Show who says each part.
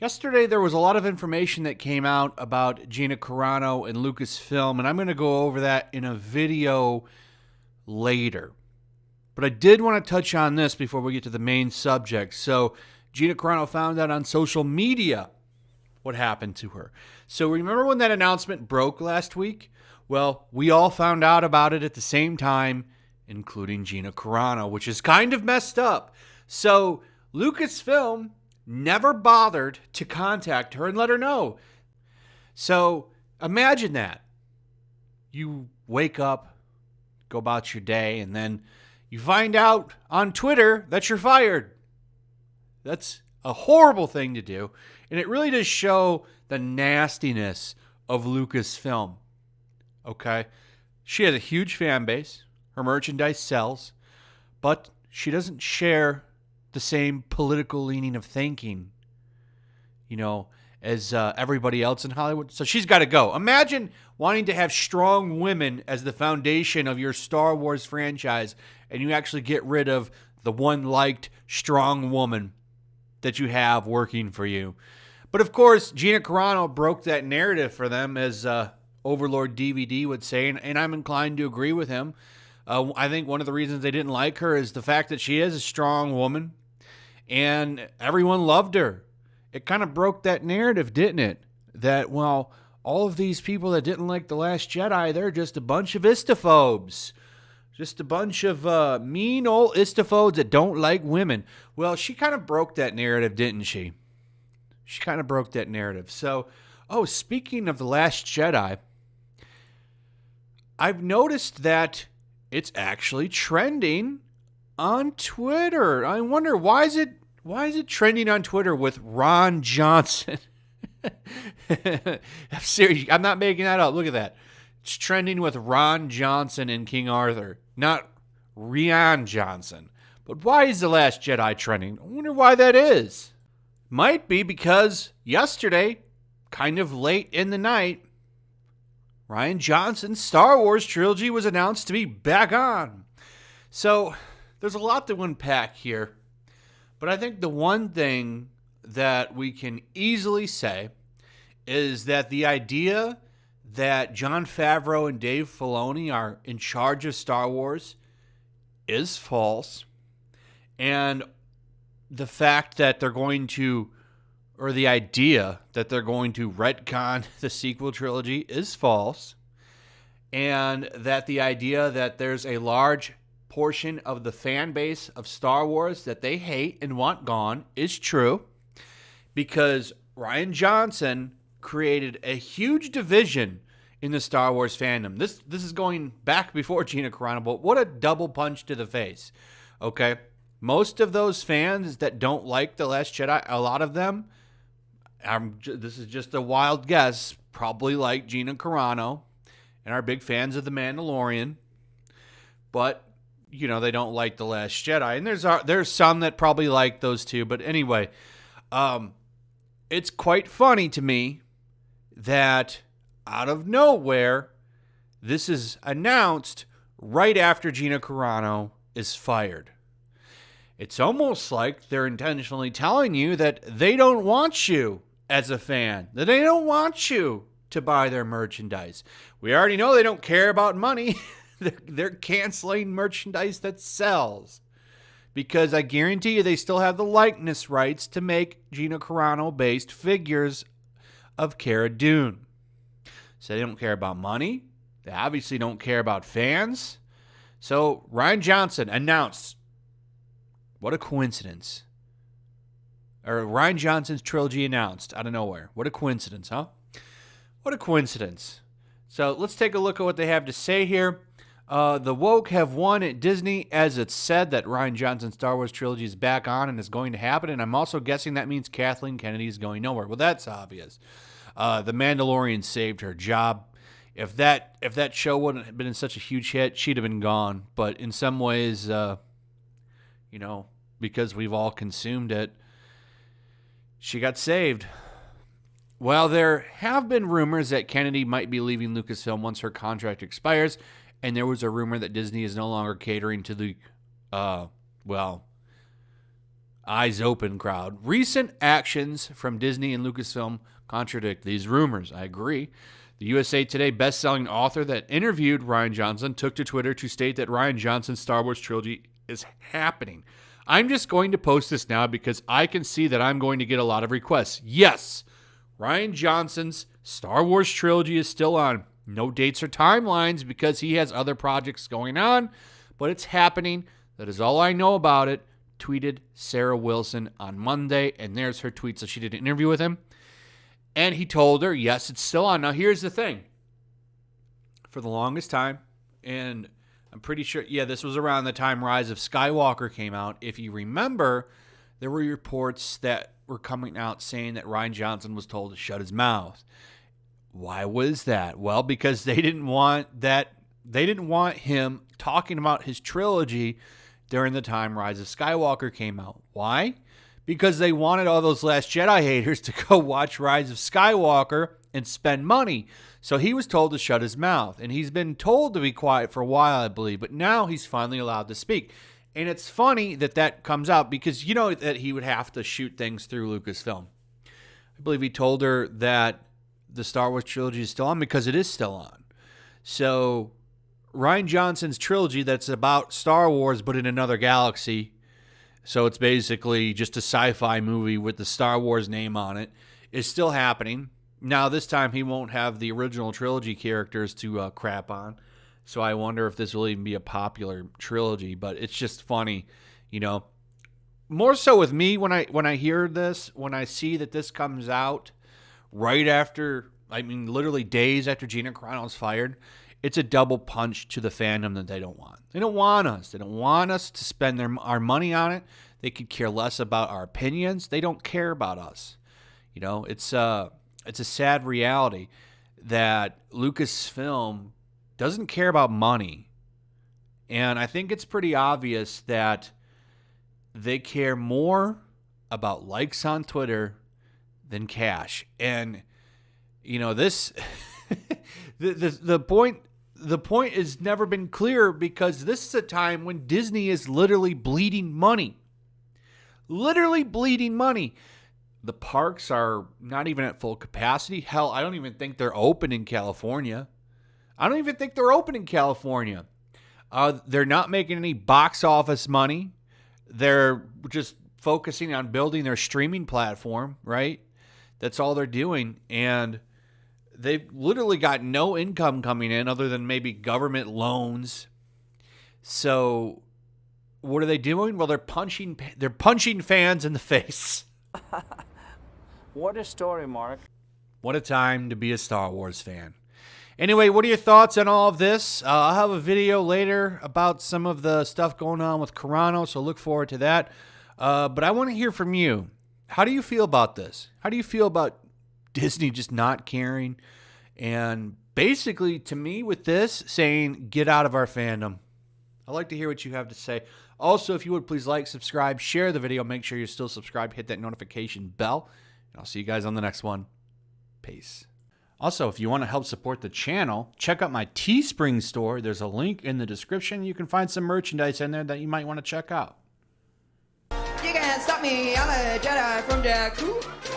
Speaker 1: Yesterday, there was a lot of information that came out about Gina Carano and Lucasfilm, and I'm going to go over that in a video later. But I did want to touch on this before we get to the main subject. So, Gina Carano found out on social media what happened to her. So, remember when that announcement broke last week? Well, we all found out about it at the same time, including Gina Carano, which is kind of messed up. So, Lucasfilm never bothered to contact her and let her know. So imagine that. You wake up, go about your day, and then you find out on Twitter that you're fired. That's a horrible thing to do. And it really does show the nastiness of Lucasfilm. Okay? She has a huge fan base. Her merchandise sells. But she doesn't share the same political leaning of thinking, as everybody else in Hollywood. So she's got to go. Imagine wanting to have strong women as the foundation of your Star Wars franchise, and you actually get rid of the one liked strong woman that you have working for you. But of course, Gina Carano broke that narrative for them, as Overlord DVD would say, and I'm inclined to agree with him. I think one of the reasons they didn't like her is the fact that she is a strong woman. And everyone loved her. It kind of broke that narrative, didn't it? That, well, all of these people that didn't like The Last Jedi, they're just a bunch of istophobes. Just a bunch of mean old istophobes that don't like women. Well, she kind of broke that narrative, didn't she? She kind of broke that narrative. So, speaking of The Last Jedi, I've noticed that it's actually trending on Twitter. I wonder, why is it trending on Twitter with Ron Johnson? I'm serious. I'm not making that up. Look at that. It's trending with Ron Johnson and King Arthur, not Rian Johnson. But why is The Last Jedi trending? I wonder why that is. Might be because yesterday, kind of late in the night, Rian Johnson's Star Wars trilogy was announced to be back on. So there's a lot to unpack here, but I think the one thing that we can easily say is that the idea that Jon Favreau and Dave Filoni are in charge of Star Wars is false, and the fact that they're going to, or the idea that they're going to retcon the sequel trilogy is false, and that the idea that there's a large portion of the fan base of Star Wars that they hate and want gone is true, because Rian Johnson created a huge division in the Star Wars fandom. This is going back before Gina Carano, but what a double punch to the face. Okay, most of those fans that don't like The Last Jedi, a lot of them, this is just a wild guess, probably like Gina Carano and are big fans of The Mandalorian, but they don't like The Last Jedi. And there's some that probably like those two. But anyway, it's quite funny to me that out of nowhere, this is announced right after Gina Carano is fired. It's almost like they're intentionally telling you that they don't want you as a fan, that they don't want you to buy their merchandise. We already know they don't care about money. They're canceling merchandise that sells, because I guarantee you they still have the likeness rights to make Gina Carano-based figures of Cara Dune. So they don't care about money. They obviously don't care about fans. So Rian Johnson announced, what a coincidence. Or Rian Johnson's trilogy announced out of nowhere. What a coincidence, huh? What a coincidence. So let's take a look at what they have to say here. The woke have won at Disney, as it's said that Rian Johnson's Star Wars trilogy is back on and is going to happen. And I'm also guessing that means Kathleen Kennedy is going nowhere. Well, that's obvious. The Mandalorian saved her job. If that show wouldn't have been in such a huge hit, she'd have been gone. But in some ways, because we've all consumed it, she got saved. Well, there have been rumors that Kennedy might be leaving Lucasfilm once her contract expires, and there was a rumor that Disney is no longer catering to the, eyes open crowd. Recent actions from Disney and Lucasfilm contradict these rumors. I agree. The USA Today best-selling author that interviewed Rian Johnson took to Twitter to state that Rian Johnson's Star Wars trilogy is happening. I'm just going to post this now because I can see that I'm going to get a lot of requests. Yes, Rian Johnson's Star Wars trilogy is still on. No dates or timelines because he has other projects going on, but it's happening. That is all I know about it, tweeted Sarah Wilson on Monday, and there's her tweet. So she did an interview with him, and he told her, yes, it's still on. Now, here's the thing. For the longest time, and I'm pretty sure, this was around the time Rise of Skywalker came out. If you remember, there were reports that were coming out saying that Rian Johnson was told to shut his mouth. Why was that? Well, because they didn't want him talking about his trilogy during the time Rise of Skywalker came out. Why? Because they wanted all those Last Jedi haters to go watch Rise of Skywalker and spend money. So he was told to shut his mouth, and he's been told to be quiet for a while, I believe, but now he's finally allowed to speak. And it's funny that comes out because you know that he would have to shoot things through Lucasfilm. I believe he told her that the Star Wars trilogy is still on because it is still on. So Rian Johnson's trilogy that's about Star Wars but in another galaxy, so it's basically just a sci-fi movie with the Star Wars name on it, is still happening. Now this time he won't have the original trilogy characters to crap on, so I wonder if this will even be a popular trilogy, but it's just funny, you know. More so with me when I hear this, when I see that this comes out right after, literally days after Gina Carano is fired, it's a double punch to the fandom that they don't want. They don't want us. They don't want us to spend our money on it. They could care less about our opinions. They don't care about us. You know, it's a sad reality that Lucasfilm doesn't care about money. And I think it's pretty obvious that they care more about likes on Twitter than cash. And you know, this the point has never been clearer because this is a time when Disney is literally bleeding money. Literally bleeding money. The parks are not even at full capacity. Hell, I don't even think they're open in California. They're not making any box office money. They're just focusing on building their streaming platform, right? That's all they're doing. And they've literally got no income coming in other than maybe government loans. So what are they doing? Well, they're punching fans in the face.
Speaker 2: What a story, Mark.
Speaker 1: What a time to be a Star Wars fan. Anyway, what are your thoughts on all of this? I'll have a video later about some of the stuff going on with Carano, so look forward to that. But I want to hear from you. How do you feel about this? How do you feel about Disney just not caring? And basically, to me, with this, saying, get out of our fandom. I'd like to hear what you have to say. Also, if you would, please like, subscribe, share the video. Make sure you're still subscribed. Hit that notification bell. And I'll see you guys on the next one. Peace. Also, if you want to help support the channel, check out my Teespring store. There's a link in the description. You can find some merchandise in there that you might want to check out.
Speaker 3: You can't stop me, I'm a Jedi from Jakku.